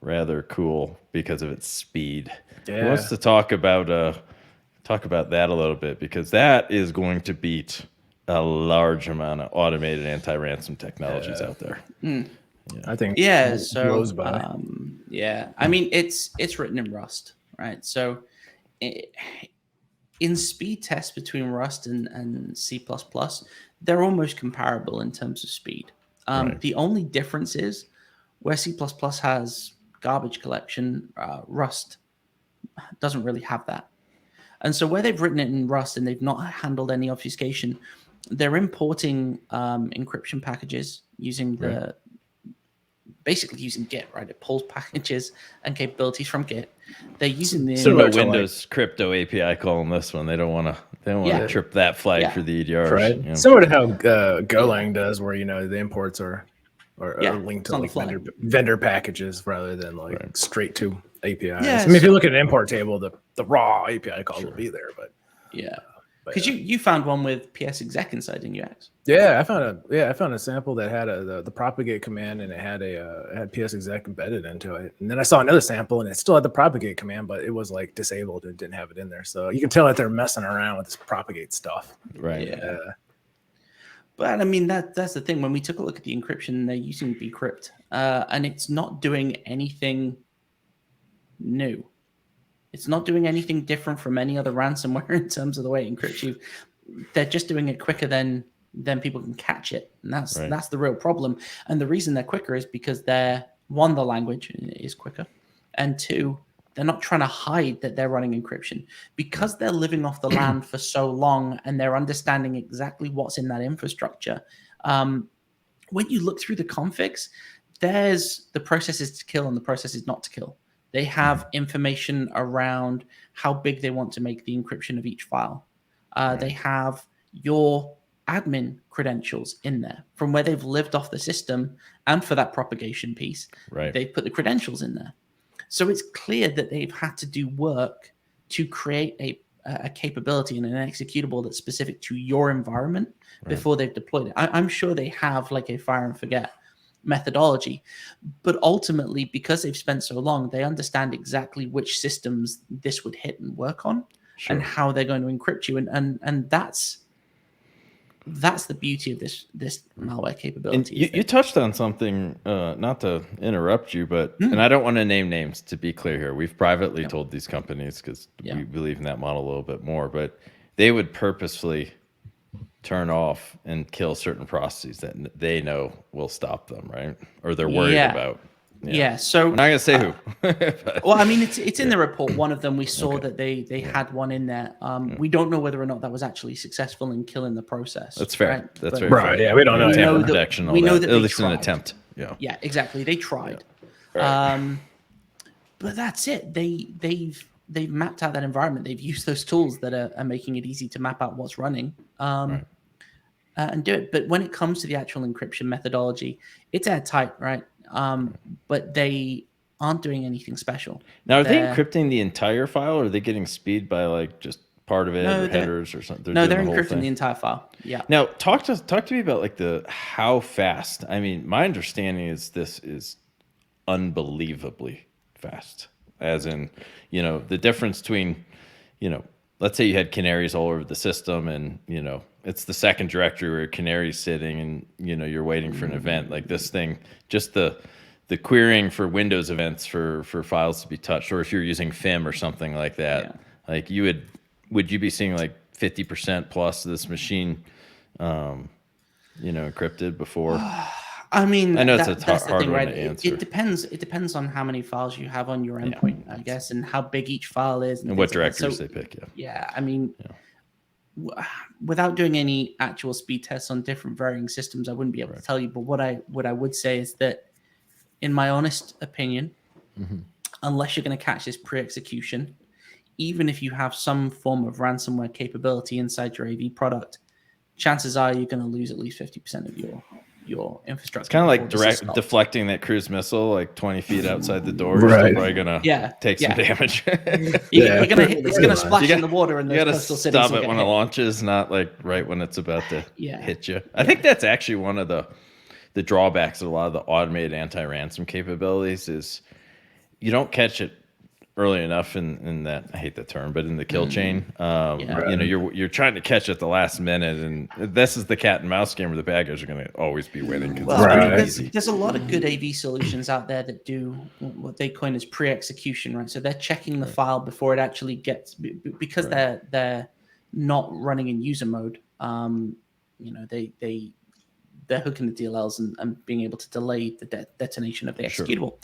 rather cool because of its speed. Yeah. Who wants to talk about that a little bit? Because that is going to beat a large amount of automated anti-ransom technologies out there. I think So blows by. I mean it's written in Rust, right? So in speed tests between Rust and C++, they're almost comparable in terms of speed. Right. The only difference is where C++ has garbage collection, Rust doesn't really have that. And so where they've written it in Rust and they've not handled any obfuscation, they're importing encryption packages using basically using Git, right? It pulls packages and capabilities from Git. They're using the So no Windows crypto API call on this one. They don't want to trip that flag for the EDRs. Right. You know? Similar to how Golang does, where, you know, the imports are linked to like vendor packages rather than like straight to APIs. Yeah, I mean, if you look at an import table, the raw API call will be there, but because you found one with PS exec inside in UX. I found a sample that had the propagate command, and it had PS exec embedded into it. And then I saw another sample, and it still had the propagate command, but it was like disabled and didn't have it in there. So you can tell that they're messing around with this propagate stuff. Right. Yeah. But I mean, that's the thing. When we took a look at the encryption, they're using bcrypt, and it's not doing anything new. It's not doing anything different from any other ransomware in terms of the way it encrypts you. They're just doing it quicker than people can catch it, and that's the real problem. And the reason they're quicker is because the language is quicker, and two, they're not trying to hide that they're running encryption because they're living off the land for so long, and they're understanding exactly what's in that infrastructure. When you look through the configs, there's the processes to kill and the processes not to kill. They have information around how big they want to make the encryption of each file. They have your admin credentials in there from where they've lived off the system, and for that propagation piece, they've put the credentials in there. So it's clear that they've had to do work to create a capability and an executable that's specific to your environment before they've deployed it. I'm sure they have like a fire and forget methodology, but ultimately, because they've spent so long, they understand exactly which systems this would hit and work on, and how they're going to encrypt you, and that's the beauty of this malware capability. And you touched on something, not to interrupt you, but and I don't want to name names, to be clear here. We've privately told these companies, because we believe in that model a little bit more, but they would purposefully turn off and kill certain processes that they know will stop them, right? Or they're worried about. So I'm not gonna say who. Well, I mean, it's in the report. One of them, we saw that they had one in there. We don't know whether or not that was actually successful in killing the process. That's fair. Right? That's But very fair. Yeah, we don't know. Tamper protection, all we know that. that At they least an tried. attempt. Yeah, exactly. They tried. But that's it. They've mapped out that environment. They've used those tools that are making it easy to map out what's running. And do it. But when it comes to the actual encryption methodology, it's airtight, right? But they aren't doing anything special. Now, are they encrypting the entire file, or are they getting speed by like just part of it, or headers or something? They're doing the whole encrypting thing? the entire file. Yeah. Now, talk to me about like how fast. I mean, my understanding is this is unbelievably fast. As in, the difference between, let's say you had canaries all over the system, and it's the second directory where canary's sitting, and you're waiting for an event like this thing. Just the querying for Windows events for files to be touched, or if you're using FIM or something like that, like would you be seeing like 50% plus of this machine, encrypted before? I mean, I know it's that's hard the thing, one right? to answer. It depends on how many files you have on your endpoint, I guess, and how big each file is, and what things like that. directories So, they pick. Yeah, I mean, without doing any actual speed tests on different varying systems, I wouldn't be able to tell you. But what I would say is that, in my honest opinion, unless you're going to catch this pre-execution, even if you have some form of ransomware capability inside your AV product, chances are you're going to lose at least 50% of your infrastructure. It's kind of like deflecting that cruise missile like 20 feet outside the door. Right. You're probably gonna take some damage. It's gonna splash in the water, and you gotta coastal cities stop will it get when hit. it launches, not like right when it's about to hit you. I think that's actually one of the drawbacks of a lot of the automated anti-ransom capabilities is you don't catch it early enough in that, I hate the term, but in the kill chain. You're trying to catch at the last minute, and this is the cat and mouse game where the bad guys are going to always be winning because it's pretty easy. There's a lot of good AV solutions out there that do what they coin as pre-execution, right? So they're checking the file before it actually gets, because they're not running in user mode. They're hooking the DLLs and being able to delay the detonation of the executable.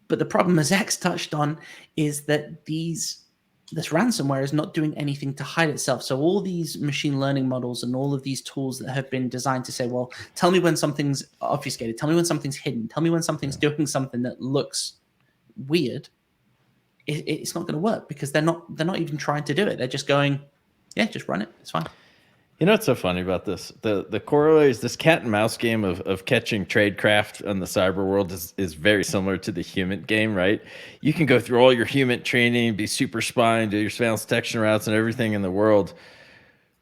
But the problem, as X touched on, is that this ransomware is not doing anything to hide itself. So all these machine learning models and all of these tools that have been designed to say, well, tell me when something's obfuscated, tell me when something's hidden, tell me when something's doing something that looks weird, it's not going to work, because they're not even trying to do it. They're just going, just run it. It's fine. You know what's so funny about this? The corollary is this cat and mouse game of catching tradecraft on the cyber world is very similar to the human game, right? You can go through all your human training, be super spy, and do your surveillance detection routes and everything in the world.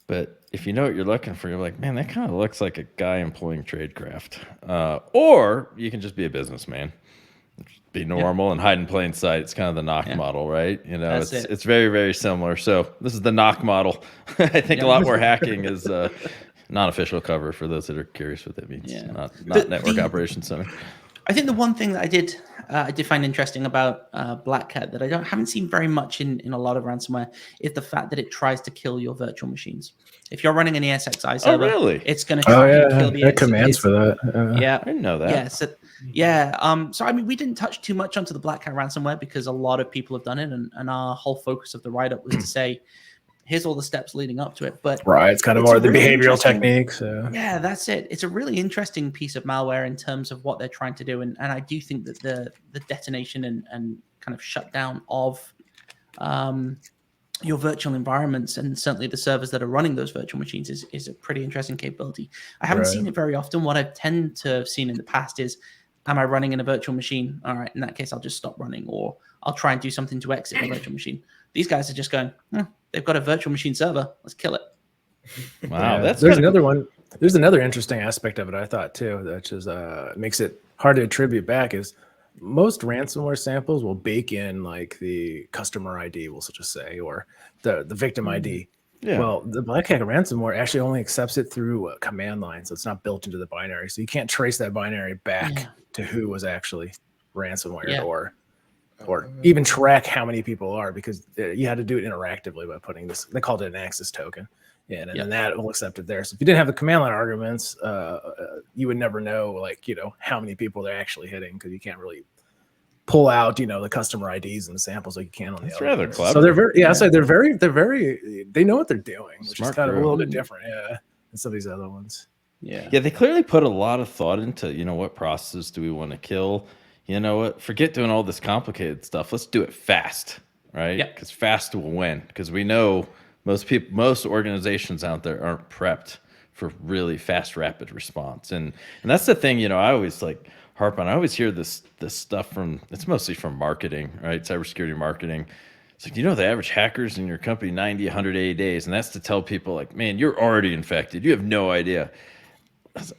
But if you know what you're looking for, you're like, man, that kind of looks like a guy employing tradecraft. Or you can just be a businessman. Be normal and hide in plain sight. It's kind of the knock model, right? It's very, very similar. So this is the knock model. I think a lot more hacking is non-official cover for those that are curious what that means. Not Network Operations Center. I think the one thing that I did find interesting about BlackCat that I haven't seen very much in a lot of ransomware is the fact that it tries to kill your virtual machines. If you're running an ESXi server, it's going to try and kill the commands for that. Yeah, I didn't know that. So I mean, we didn't touch too much onto the BlackCat ransomware because a lot of people have done it, and our whole focus of the write-up was to say, here's all the steps leading up to it. But it's kind of more the behavioral techniques. Yeah, that's it. It's a really interesting piece of malware in terms of what they're trying to do, and I do think that the detonation and kind of shutdown of your virtual environments, and certainly the servers that are running those virtual machines, is a pretty interesting capability. I haven't seen it very often. What I tend to have seen in the past is Am I running in a virtual machine? All right, in that case, I'll just stop running, or I'll try and do something to exit the virtual machine. These guys are just going, they've got a virtual machine server. Let's kill it. Wow, Yeah, that's there's kinda another cool. one. There's another interesting aspect of it I thought too, which is makes it hard to attribute back. Is most ransomware samples will bake in like the customer ID, we'll just say, or the victim ID. Yeah. Well, the BlackCat ransomware actually only accepts it through a command line, so it's not built into the binary. So you can't trace that binary back Yeah. to who was actually ransomware Yeah. or even track how many people are, because you had to do it interactively by putting this. They called it an access token. Yeah, and then that will accept it there. So if you didn't have the command line arguments, you would never know, like, how many people they're actually hitting, because you can't really pull out, the customer IDs and the samples like you can on the That's other rather ones. clever. So they're very, so they're very, they know what they're doing, which Smart is kind of a crew. little bit different, than some of these other ones. Yeah. Yeah, they clearly put a lot of thought into, what processes do we want to kill? You know what? Forget doing all this complicated stuff. Let's do it fast, right? Yep. Because fast will win. Because we know most organizations out there aren't prepped for really fast, rapid response. And that's the thing, I always like harp on. I always hear this stuff it's mostly from marketing, right? Cybersecurity marketing. It's like, the average hackers in your company 90, 180 days. And that's to tell people like, man, you're already infected. You have no idea.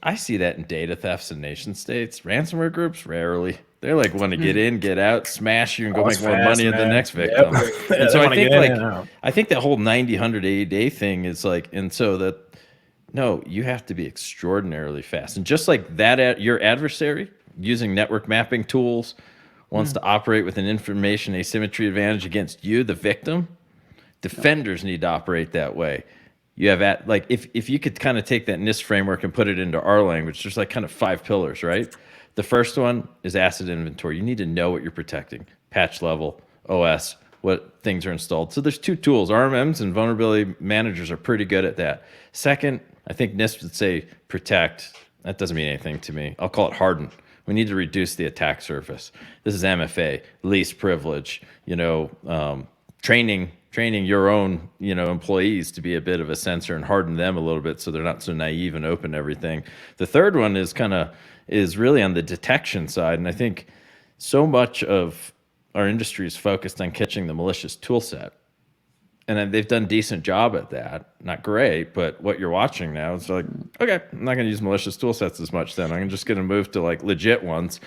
I see that in data thefts and nation states. Ransomware groups, rarely. They're like, want to get in, get out, smash you, and go make more money in the next victim. And so I think I think that whole 90, 180 day thing is like, and so that, no, you have to be extraordinarily fast. And just like that, your adversary using network mapping tools wants to operate with an information asymmetry advantage against you, the victim. Defenders need to operate that way. You have if you could kind of take that NIST framework and put it into our language, there's like kind of 5 pillars, right? The first one is asset inventory. You need to know what you're protecting, patch level, OS, what things are installed. So there's 2 tools. RMMs and vulnerability managers are pretty good at that. Second, I think NIST would say protect. That doesn't mean anything to me. I'll call it harden. We need to reduce the attack surface. This is MFA, least privilege, training your own, employees to be a bit of a sensor and harden them a little bit so they're not so naive and open to everything. The third one is really on the detection side. And I think so much of our industry is focused on catching the malicious tool set. And they've done a decent job at that. Not great, but what you're watching now is like, okay, I'm not going to use malicious tool sets as much then. I'm just going to move to like legit ones.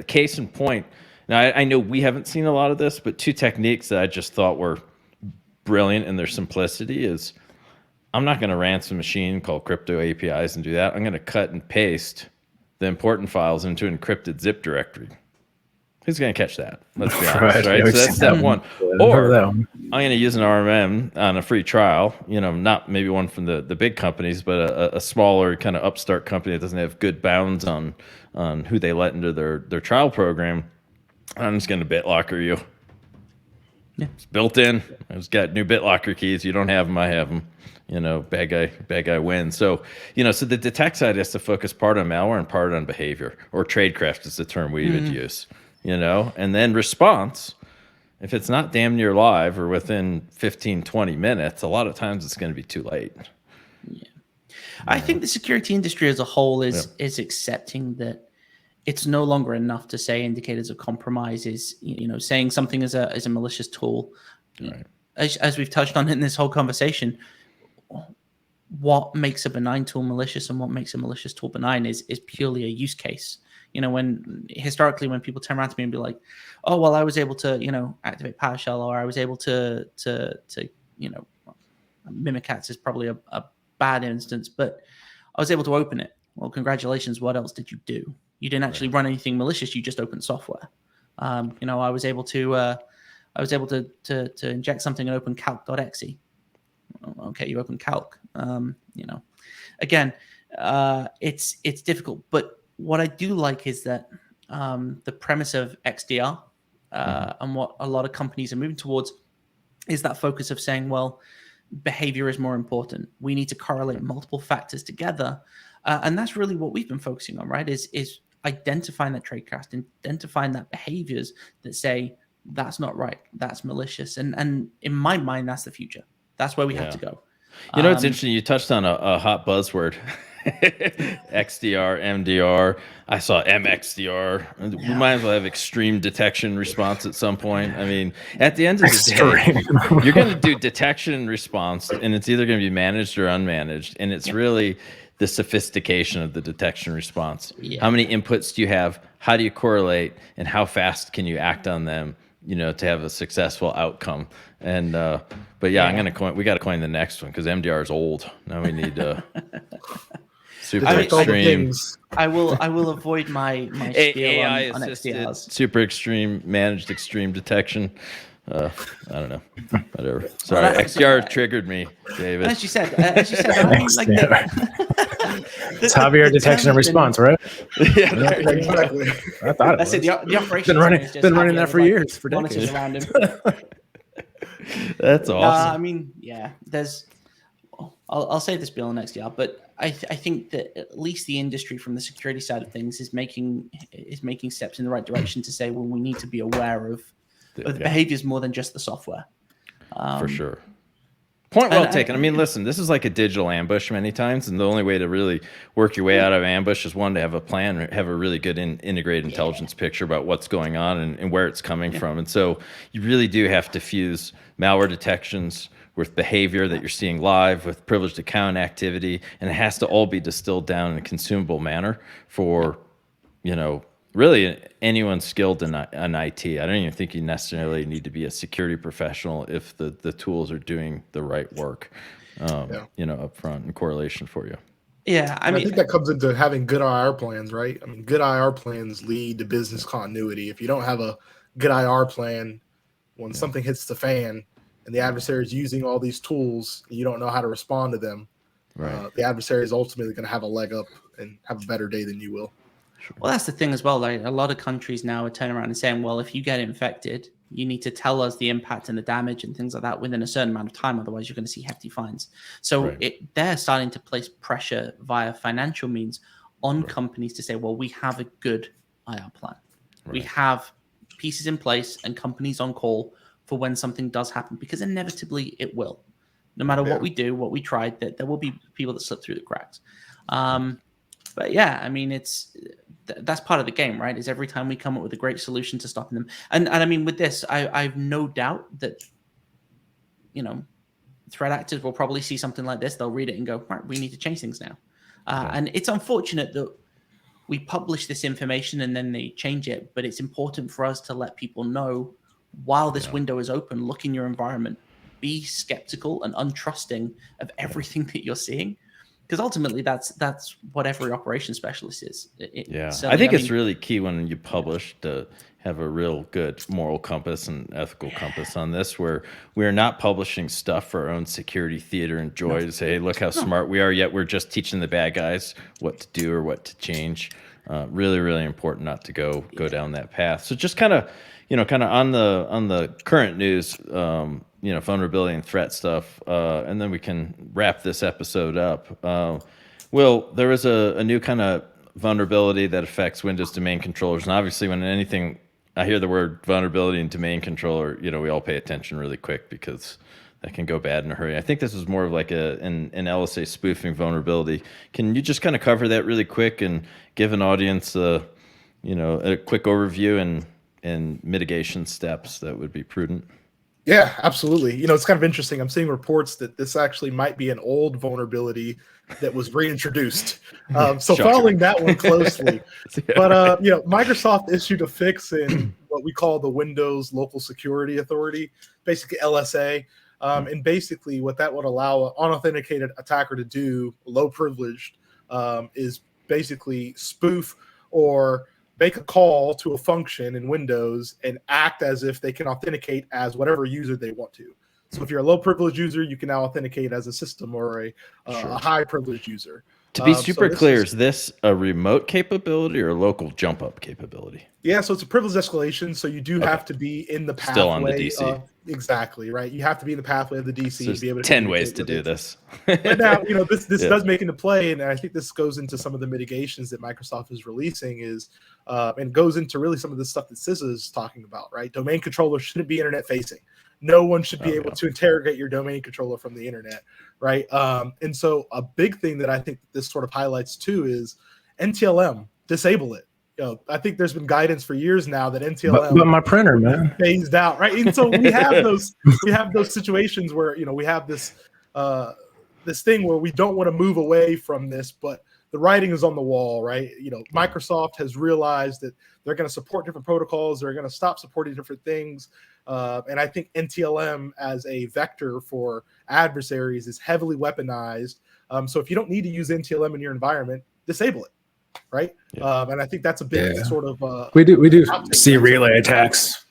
Case in point, now I know we haven't seen a lot of this, but 2 techniques that I just thought were brilliant in their simplicity is, I'm not going to ransom a machine called crypto APIs and do that. I'm going to cut and paste the important files into an encrypted zip directory. Who's going to catch that? Let's be honest, right? So that's step one. Or I'm going to use an RMM on a free trial, not maybe one from the big companies, but a smaller kind of upstart company that doesn't have good bounds on who they let into their trial program. I'm just going to BitLocker you. Yeah. It's built in. It's got new BitLocker keys. You don't have them. I have them. Bad guy wins. So, so the detect side has to focus part on malware and part on behavior, or tradecraft is the term we would use, and then response. If it's not damn near live or within 15, 20 minutes, a lot of times it's going to be too late. Yeah. I think the security industry as a whole is accepting that it's no longer enough to say indicators of compromise is, saying something is a malicious tool. Right. As we've touched on in this whole conversation, what makes a benign tool malicious and what makes a malicious tool benign is purely a use case. When historically, when people turn around to me and be like, oh, well, I was able to, activate PowerShell, or I was able to Mimikatz is probably a bad instance, but I was able to open it. Well, congratulations. What else did you do? You didn't actually run anything malicious. You just opened software. I was able to inject something and open calc.exe. Okay, you open calc. Again, it's difficult. But what I do like is that the premise of XDR and what a lot of companies are moving towards is that focus of saying, well, behavior is more important. We need to correlate multiple factors together. And that's really what we've been focusing on, right? Is identifying that tradecraft, identifying that behaviors that say that's not right, that's malicious. And in my mind, that's the future. That's where we have to go. It's interesting. You touched on a hot buzzword XDR, MDR. I saw MXDR. We might as well have extreme detection response at some point. I mean, at the end of the day, you're going to do detection and response, and it's either going to be managed or unmanaged. And it's really the sophistication of the detection response. Yeah. How many inputs do you have? How do you correlate? And how fast can you act on them, to have a successful outcome? And but yeah, we got to coin the next one because MDR is old. Now we need super extreme. I will avoid my spiel AI on assisted, XDRs. super extreme, managed extreme detection. I don't know, whatever. Sorry, XDR triggered me, David. As you said, I mean, like it's Javier detection and response, right? Yeah, Exactly. I thought it was. the operation Been running that for years, for monitors decades. around him. That's awesome. I mean, yeah, I'll say this bill on XDR, but I think that at least the industry from the security side of things is making steps in the right direction to say, well, we need to be aware of the behaviors more than just the software. For sure. Point well taken. I mean, listen, this is like a digital ambush many times, and the only way to really work your way out of ambush is one, to have a plan, have a really good integrated intelligence picture about what's going on and where it's coming from. And so you really do have to fuse malware detections with behavior that you're seeing live, with privileged account activity, and it has to all be distilled down in a consumable manner for, really anyone skilled in IT. I don't even think you necessarily need to be a security professional if the tools are doing the right work, up front in correlation for you. Yeah, I mean, I think that comes into having good IR plans, right? I mean, good IR plans lead to business continuity. If you don't have a good IR plan, when something hits the fan and the adversary is using all these tools, and you don't know how to respond to them, the adversary is ultimately going to have a leg up and have a better day than you will. Well, that's the thing as well. Like, a lot of countries now are turning around and saying, well, if you get infected, you need to tell us the impact and the damage and things like that within a certain amount of time. Otherwise, you're going to see hefty fines. So they're starting to place pressure via financial means on companies to say, well, we have a good IR plan. We have pieces in place and companies on call for when something does happen, because inevitably it will. No matter what we do, what we try, that there will be people that slip through the cracks. But yeah, I mean, that's part of the game, right? Is every time we come up with a great solution to stopping them. And I mean, with this, I've no doubt that, threat actors will probably see something like this. They'll read it and go, right, we need to change things now. And it's unfortunate that we publish this information and then they change it, but it's important for us to let people know while this window is open, look in your environment, be skeptical and untrusting of everything that you're seeing. Because ultimately, that's what every operations specialist is. I think it's really key when you publish to have a real good moral compass and ethical compass on this, where we're not publishing stuff for our own security theater and joy to say, hey, look how smart we are, yet we're just teaching the bad guys what to do or what to change. Really, really important not to go down that path. So just kind of on the current news, vulnerability and threat stuff, and then we can wrap this episode up. Will, there was a new kind of vulnerability that affects Windows domain controllers, and obviously when I hear the word vulnerability and domain controller, we all pay attention really quick because that can go bad in a hurry. I think this is more of like an LSA spoofing vulnerability. Can you just kind of cover that really quick and give an audience a quick overview and mitigation steps that would be prudent? Yeah, absolutely. It's kind of interesting. I'm seeing reports that this actually might be an old vulnerability that was reintroduced. So following that one closely. But, Microsoft issued a fix in what we call the Windows Local Security Authority, basically LSA. And basically what that would allow an unauthenticated attacker to do, low privileged, is basically spoof or make a call to a function in Windows and act as if they can authenticate as whatever user they want to. So if you're a low privileged user, you can now authenticate as a system or a high privileged user. To be super clear, is this a remote capability or a local jump up capability? Yeah, so it's a privilege escalation. So you do have to be in the pathway. Still on the DC. Exactly, right. You have to be in the pathway of the DC So to be able to 10 ways to do this. But now, this does make into play, and I think this goes into some of the mitigations that Microsoft is releasing and goes into really some of the stuff that CISA is talking about, right? Domain controllers shouldn't be internet facing. no one should be able to interrogate your domain controller from the internet, right? And so a big thing that I think this sort of highlights too is NTLM, disable it. I think there's been guidance for years now that NTLM but my printer, man, phased out, right? And so we have those situations where we have this this thing where we don't want to move away from this, but the writing is on the wall, right? Microsoft has realized that they're going to support different protocols, they're going to stop supporting different things, and I think NTLM as a vector for adversaries is heavily weaponized. So if you don't need to use NTLM in your environment, disable it. Right. And I think that's a big sort of we do see relay attacks,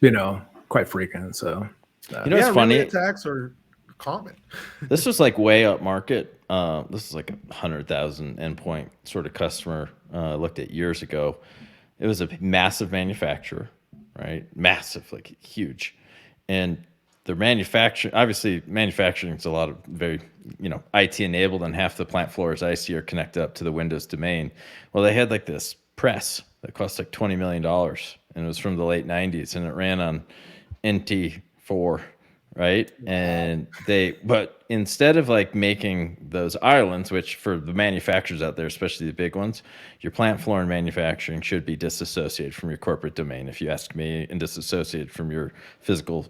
quite frequent. So it's funny. Relay attacks are common. This was like way up market. This is like 100,000 endpoint sort of customer. Looked at years ago. It was a massive manufacturer, right? Massive, like huge, and the manufacturing, obviously manufacturing is a lot of very, IT enabled, and half the plant floors I see are connected up to the Windows domain. Well, they had like this press that cost like $20 million, and it was from the late 90s, and it ran on NT4, right? And but instead of like making those islands, which for the manufacturers out there, especially the big ones, your plant floor and manufacturing should be disassociated from your corporate domain, if you ask me, and disassociated from your physical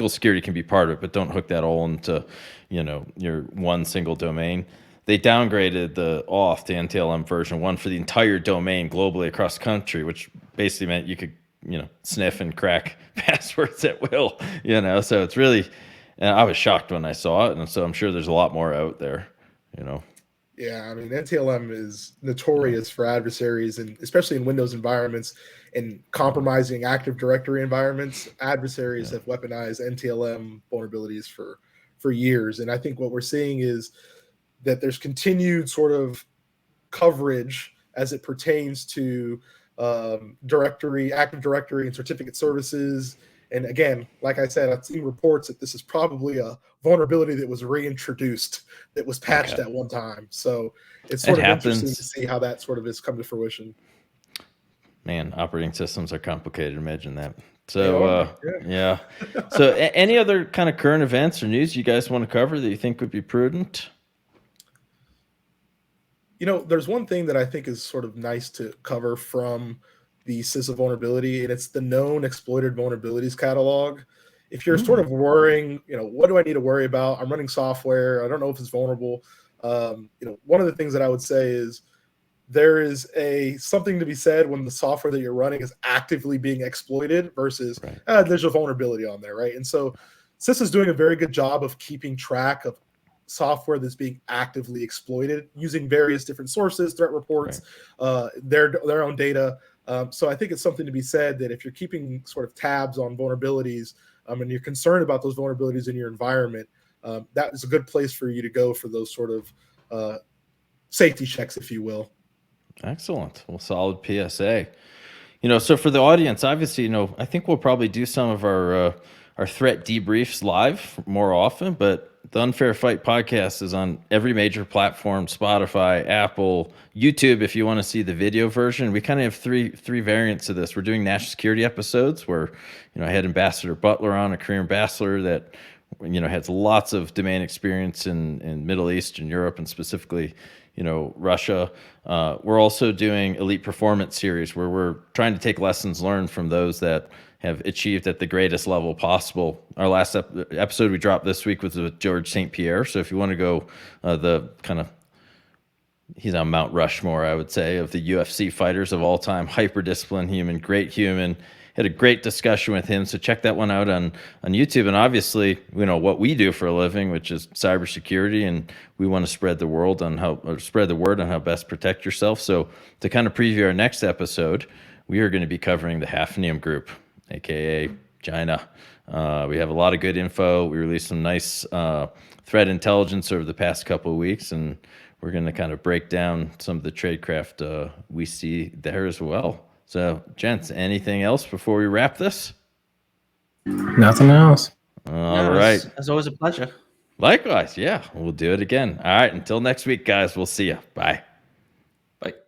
security can be part of it, but don't hook that all into, your one single domain. They downgraded the auth to NTLM version 1 for the entire domain globally across the country, which basically meant you could, sniff and crack passwords at will, So it's really, I was shocked when I saw it, and so I'm sure there's a lot more out there, Yeah, I mean, NTLM is notorious for adversaries, and especially in Windows environments and compromising Active Directory environments. Adversaries have weaponized NTLM vulnerabilities for years. And I think what we're seeing is that there's continued sort of coverage as it pertains to Active Directory and certificate services. And again, like I said, I've seen reports that this is probably a vulnerability that was reintroduced, that was patched at one time. So it's sort of interesting to see how that sort of has come to fruition. Man, operating systems are complicated. Imagine that. So, yeah. So any other kind of current events or news you guys want to cover that you think would be prudent? There's one thing that I think is sort of nice to cover from the CISA vulnerability, and it's the known exploited vulnerabilities catalog. If you're sort of worrying, what do I need to worry about? I'm running software. I don't know if it's vulnerable. One of the things that I would say is there is something to be said when the software that you're running is actively being exploited versus there's a vulnerability on there, right? And so CISA is doing a very good job of keeping track of software that's being actively exploited using various different sources, threat reports, their own data. So I think it's something to be said that if you're keeping sort of tabs on vulnerabilities and you're concerned about those vulnerabilities in your environment, that is a good place for you to go for those sort of safety checks, if you will. Excellent. Well, solid PSA. So for the audience, obviously, I think we'll probably do some of our threat debriefs live more often, but the Unfair Fight podcast is on every major platform: Spotify, Apple, YouTube. If you want to see the video version, we kind of have three variants of this. We're doing national security episodes where, I had Ambassador Butler on, a career ambassador that, has lots of domain experience in Middle East and Europe, and specifically, Russia. We're also doing Elite Performance series where we're trying to take lessons learned from those that have achieved at the greatest level possible. Our last episode we dropped this week was with George St. Pierre. So if you want to go he's on Mount Rushmore, I would say, of the UFC fighters of all time, hyper-disciplined human, great human. Had a great discussion with him. So check that one out on YouTube. And obviously, what we do for a living, which is cybersecurity, and we want to spread the word on how best protect yourself. So to kind of preview our next episode, we are going to be covering the Hafnium Group, aka China. We have a lot of good info. We released some nice threat intelligence over the past couple of weeks, and we're going to kind of break down some of the tradecraft we see there as well. So, gents, anything else before we wrap this? Nothing else. All right. It's always a pleasure. Likewise, yeah. We'll do it again. All right. Until next week, guys. We'll see you. Bye.